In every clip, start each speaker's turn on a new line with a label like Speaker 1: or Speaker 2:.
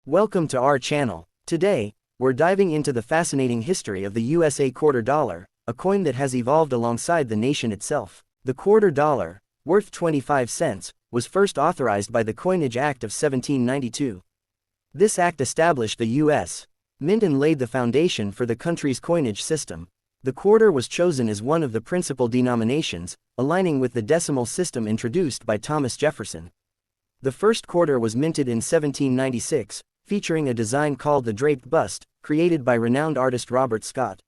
Speaker 1: Welcome to our channel. Today, we're diving into the fascinating history of the USA quarter dollar, a coin that has evolved alongside the nation itself. The quarter dollar, worth 25 cents, was first authorized by the Coinage Act of 1792. This act established the U.S. Mint and laid the foundation for the country's coinage system. The quarter was chosen as one of the principal denominations, aligning with the decimal system introduced by Thomas Jefferson. The first quarter was minted in 1796, featuring a design called the draped bust, created by renowned artist Robert Scott.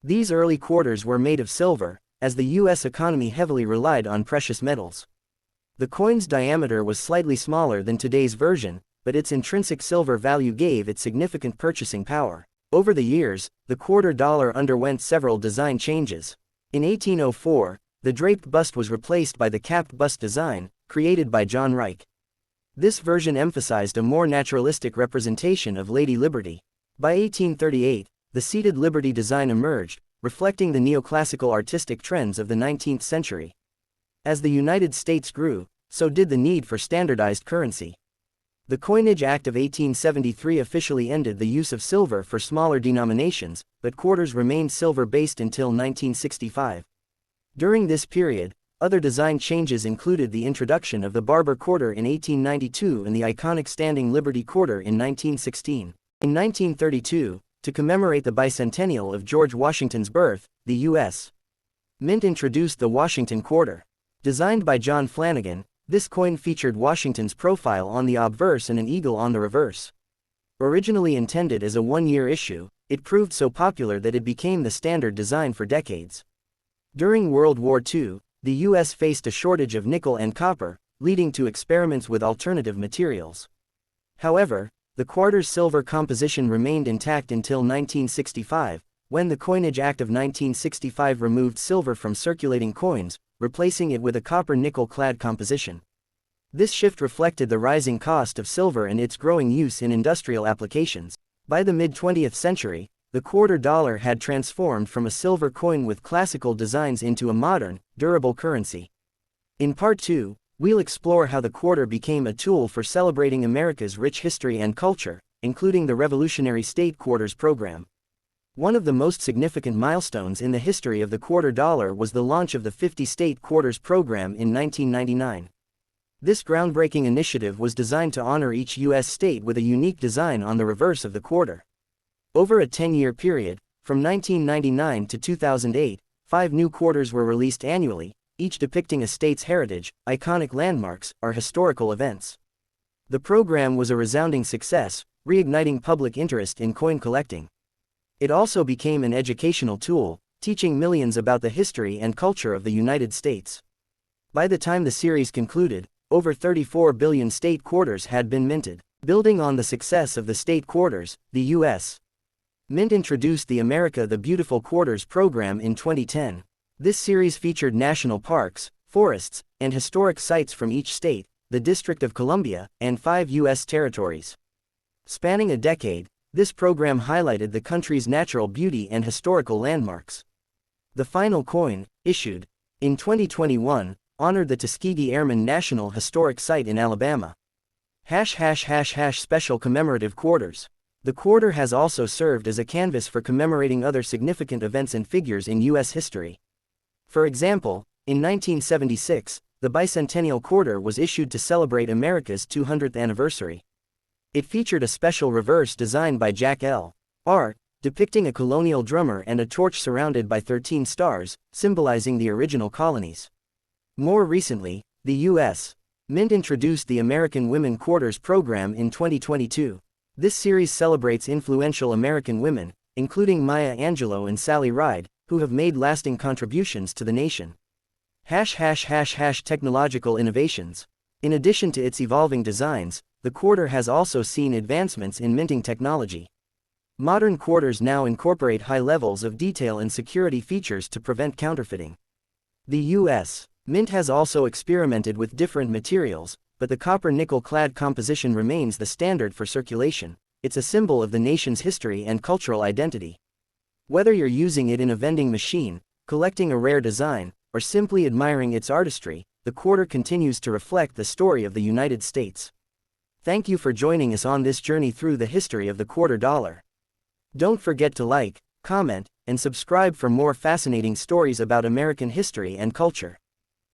Speaker 1: These early quarters were made of silver, as the U.S. economy heavily relied on precious metals. The coin's diameter was slightly smaller than today's version, but its intrinsic silver value gave it significant purchasing power. Over the years, the quarter dollar underwent several design changes. In 1804, the draped bust was replaced by the capped bust design, created by John Reich. This version emphasized a more naturalistic representation of Lady Liberty. By 1838, the seated Liberty design emerged, reflecting the neoclassical artistic trends of the 19th century. As the United States grew, so did the need for standardized currency. The Coinage Act of 1873 officially ended the use of silver for smaller denominations, but quarters remained silver-based until 1965. During this period, other design changes included the introduction of the barber quarter in 1892 and the iconic standing Liberty quarter in 1916. In 1932, to commemorate the bicentennial of George Washington's birth, the U.S. Mint introduced the Washington quarter. Designed by John Flanagan, this coin featured Washington's profile on the obverse and an eagle on the reverse. Originally intended as a one-year issue, it proved so popular that it became the standard design for decades. During World War II, the U.S. faced a shortage of nickel and copper, leading to experiments with alternative materials. However, the quarter's silver composition remained intact until 1965, when the Coinage Act of 1965 removed silver from circulating coins, replacing it with a copper-nickel-clad composition. This shift reflected the rising cost of silver and its growing use in industrial applications. By the mid-20th century, the quarter dollar had transformed from a silver coin with classical designs into a modern, durable currency. In Part 2, we'll explore how the quarter became a tool for celebrating America's rich history and culture, including the Revolutionary State Quarters program. One of the most significant milestones in the history of the quarter dollar was the launch of the 50 State Quarters program in 1999. This groundbreaking initiative was designed to honor each U.S. state with a unique design on the reverse of the quarter. Over a 10-year period, from 1999 to 2008, 5 new quarters were released annually, each depicting a state's heritage, iconic landmarks, or historical events. The program was a resounding success, reigniting public interest in coin collecting. It also became an educational tool, teaching millions about the history and culture of the United States. By the time the series concluded, over 34 billion state quarters had been minted. Building on the success of the state quarters, the U.S. Mint introduced the America the Beautiful Quarters program in 2010. This series featured national parks, forests, and historic sites from each state, the District of Columbia, and 5 U.S. territories. Spanning a decade, this program highlighted the country's natural beauty and historical landmarks. The final coin, issued in 2021, honored the Tuskegee Airmen National Historic Site in Alabama. Special commemorative quarters. The quarter has also served as a canvas for commemorating other significant events and figures in U.S. history. For example, in 1976, the bicentennial quarter was issued to celebrate America's 200th anniversary. It featured a special reverse designed by Jack L. Art, depicting a colonial drummer and a torch surrounded by 13 stars, symbolizing the original colonies. More recently, the U.S. Mint introduced the American Women Quarters program in 2022. This series celebrates influential American women, including Maya Angelou and Sally Ride, who have made lasting contributions to the nation. Technological innovations. In addition to its evolving designs, the quarter has also seen advancements in minting technology. Modern quarters now incorporate high levels of detail and security features to prevent counterfeiting. The U.S. Mint has also experimented with different materials, but the copper-nickel-clad composition remains the standard for circulation. It's a symbol of the nation's history and cultural identity. Whether you're using it in a vending machine, collecting a rare design, or simply admiring its artistry, the quarter continues to reflect the story of the United States. Thank you for joining us on this journey through the history of the quarter dollar. Don't forget to like, comment, and subscribe for more fascinating stories about American history and culture.